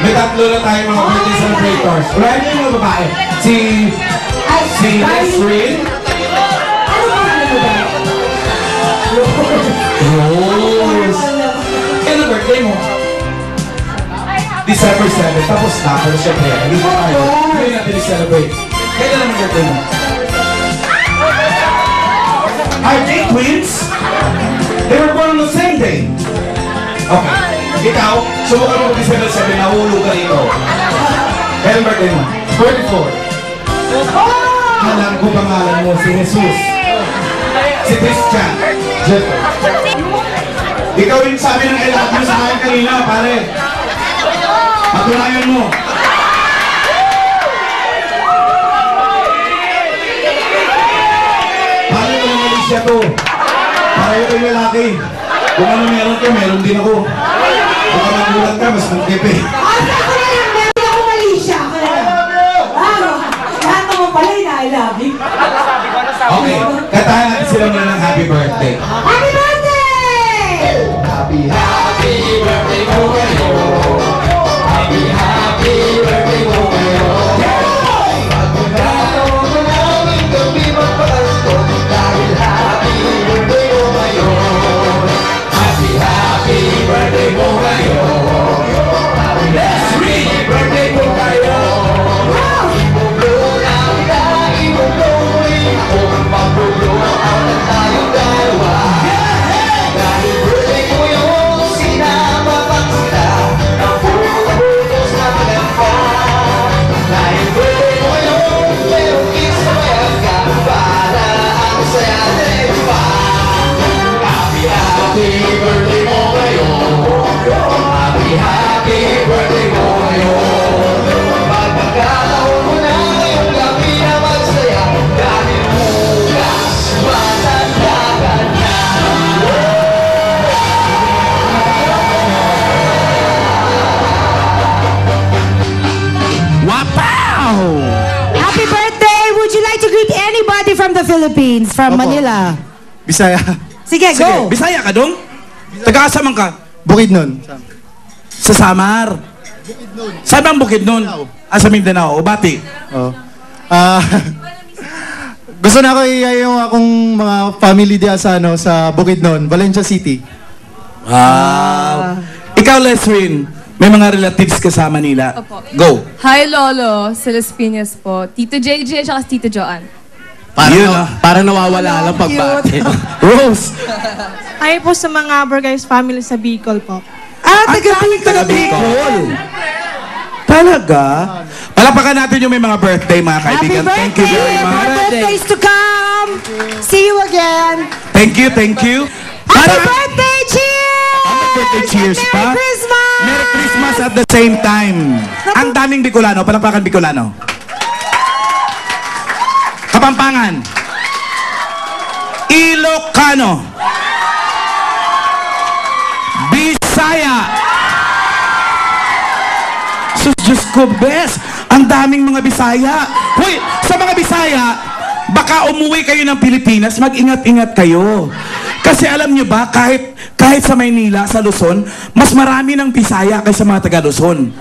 May tatlo na tayo mga birthday celebrators. Wala niyo yung mga babae. Si Nesrin. Rose. Kailan birthday mo? December 7. Tapos na. Pero syempre, hindi ko tayo. Hindi natin i-celebrate. Kailan naman birthday mo? Are they twins? They were born on the same day. Okay. Ikaw, subukan mo December 7, nahulog ka rito. Kailan birthday mo? 44. Alam ko pangalan mo, si Jesus. Si Christian. Ikaw yung sabi ng I love you sa akin kanina, pare. Patunayan mo. Paano ko naman siya to? Pareho kayo lalaki. Kung ano meron ka, meron din ako. Kung magulang ka, mas magkipi. Asa ko na lang, meron ako Malaysia. Lahat naman pala yung I love you. Okay, katahan natin sila muna ng happy birthday. Happy birthday! Happy, happy birthday mo kayo. Happy, happy birthday mo kayo. Pagkakataon mo namin gabi magpapasko dahil happy birthday mo kayo. Happy, happy birthday mo kayo. Happy, happy birthday mo kayo. From the Philippines, from Manila. Bisaya. Sige, go! Bisaya ka dong? Taga-asaman ka? Bukidnon. Sa Samar. Saan bang Bukidnon? Sa Mindanao. O Bati? Oh. Gusto na ko yung akong mga family diya sa, sa Bukidnon, Valencia City. Wow. Ikaw, Lesrin, may mga relatives ka sa Manila. Opo. Go. Hi, Lolo. Sa Las Piñas po. Tito JJ at Tito Joanne. Parang nawawala lang pagbati. Rose. Ay po sa mga Burgers family sa Bicol po. Taga Bicol. Talaga? Palapakan natin yung may mga birthday, mga kaibigan. Thank you very much. More birthdays to come! See you again! Thank you, thank you. Happy birthday! Cheers! Happy birthday, cheers pa. Merry Christmas! Merry Christmas at the same time. Ang daming Bicolano. Palapakan Bicolano. Kapampangan. Ilocano. Bisaya. Sus, Diyos ko, bes. Ang daming mga Bisaya. Hoy, sa mga Bisaya, baka umuwi kayo ng Pilipinas, mag-ingat-ingat kayo. Kasi alam nyo ba, kahit sa Maynila, sa Luzon, mas marami ng Bisaya kaysa mga taga Luzon.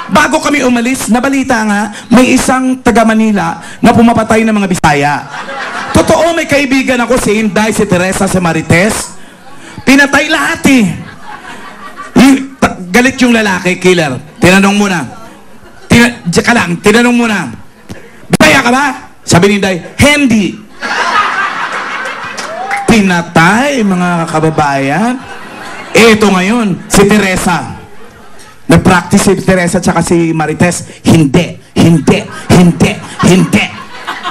Bago kami umalis, nabalita nga, may isang taga Manila na pumapatay ng mga Bisaya. Totoo, may kaibigan ako, si Inday, si Teresa, si Marites. Pinatay lahat eh. Galit yung lalaki, killer. Tinanong muna. Tinanong muna. Bisaya ka ba? Sabi ni Inday, hindi. Pinatay, mga kababayan. Ito ngayon, si Teresa. Nag-practice si Teresa at si Marites. Hindi.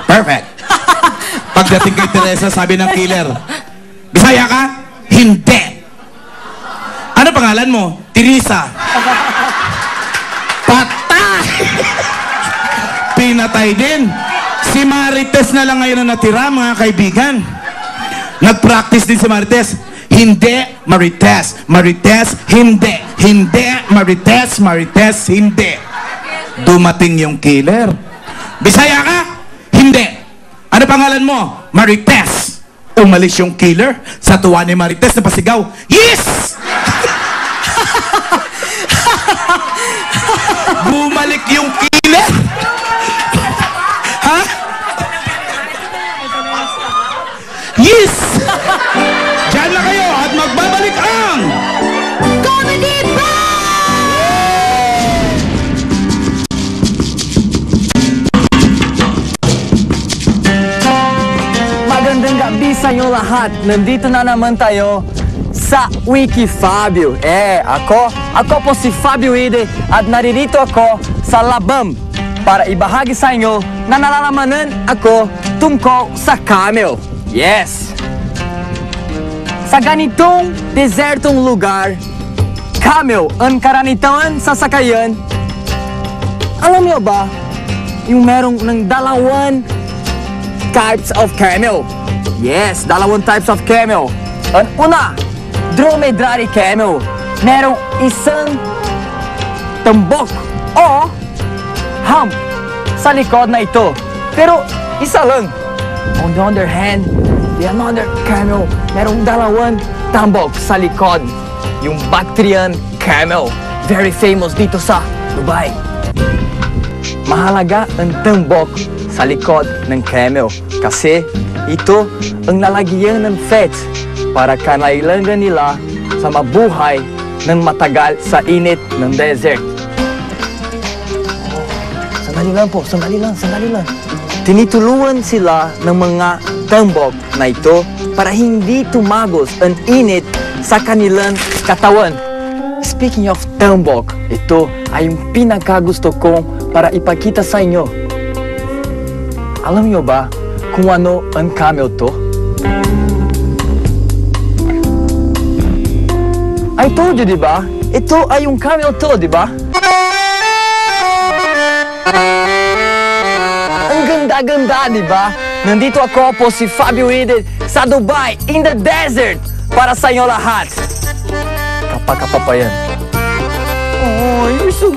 Perfect. Pagdating kay Teresa, sabi ng killer, Bisaya ka? Hindi. Ano pangalan mo? Teresa. Patay! Pinatay din. Si Marites na lang ngayon na natira, mga kaibigan. Nag-practice din si Marites. Hindi, Marites. Marites, hindi. Hindi, Marites. Marites, hindi. Dumating yung killer. Bisaya ka? Hindi. Ano pangalan mo? Marites. Umalis yung killer. Sa tuwa ni Marites, napasigaw, yes! bumalik yung init? Ha? Yes! Diyan na kayo at magbabalik ang Comedy Magandang gabi sa inyo lahat. Nandito na naman tayo sa Wiki Fabio. Ako po si Fabio Ide at naririto ako sa Labam para ibahagi sa inyo na nalalaman ako tungkol sa camel. Yes! Sa ganitong desertong lugar, camel ang karaniwan sasakayan. Alam niyo ba, yung merong ng dalawang types of camel. Yes, dalawang types of camel. Ang una, dromedary camel. Merong isang tambok o hump sa likod na ito. Pero isa lang. On the other hand, the another camel, merong dalawang tambok sa likod. Yung Bactrian camel. Very famous dito sa Dubai. Mahalaga ang tambok sa likod ng camel kasi ito ang lalagyan ng fat para kanailangan nila sa mabuhay ng matagal sa init ng desert. Sandali lang. Tinitulungan sila ng mga tambok na ito para hindi tumagos ang init sa kanilang katawan. Speaking of tambok, ito ay yung pinakagusto kong para ipakita sa inyo. Alam niyo ba kung ano ang camel to? I told you, di ba? Ito ay yung camel to, di ba? Ang ganda-ganda, di ba? Nandito ako po si Fabio Ide sa Dubai, in the desert, para sa inyo lahat. Kapag-kapa pa yan. Oh, you're so